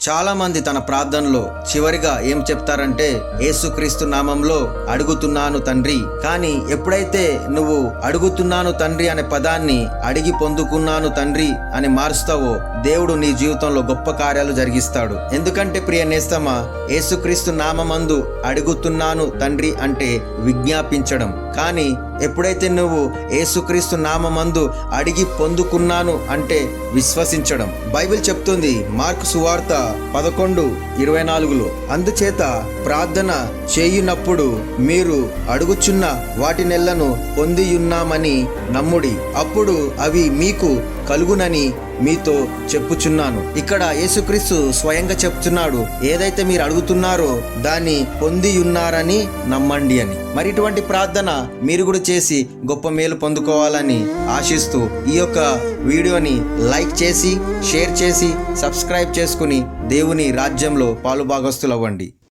చాలా మంది తన ప్రార్థనలో చివరిగా ఏం చెప్తారంటే యేసుక్రీస్తు నామంలో అడుగుతున్నాను తండ్రి. కానీ ఎప్పుడైతే నువ్వు అడుగుతున్నాను తండ్రి అనే పదాన్ని అడిగి పొందుకున్నాను తండ్రి అని మారుస్తావో దేవుడు నీ జీవితంలో గొప్ప కార్యాలు జరిగిస్తాడు. ఎందుకంటే ప్రియ నేస్తమా, యేసుక్రీస్తు నామమందు అడుగుతున్నాను తండ్రి అంటే విజ్ఞాపించడం. కానీ ఎప్పుడైతే నువ్వు యేసుక్రీస్తు నామమందు అడిగి పొందుకున్నాను అంటే విశ్వసించడం. బైబిల్ చెప్తుంది మార్కు సువార్త 11:24లో, అందుచేత ప్రార్థన చేయునప్పుడు మీరు అడుగుచున్న వాటినెల్లను పొందియున్నామని నమ్ముడి, అప్పుడు అవి మీకు కలుగునని మీతో చెప్పుచున్నాను. ఇక్కడ యేసుక్రీస్తు స్వయంగా చెప్తున్నాడు, ఏదైతే మీరు అడుగుతున్నారో దాన్ని పొందియున్నారని నమ్మండి అని. మరి ఇటువంటి ప్రార్థన మీరు కూడా చేసి గొప్ప మేలు పొందుకోవాలని ఆశిస్తూ ఈ యొక్క వీడియోని లైక్ చేసి, షేర్ చేసి, సబ్స్క్రైబ్ చేసుకుని దేవుని రాజ్యంలో పాలుభాగస్తులవ్వండి.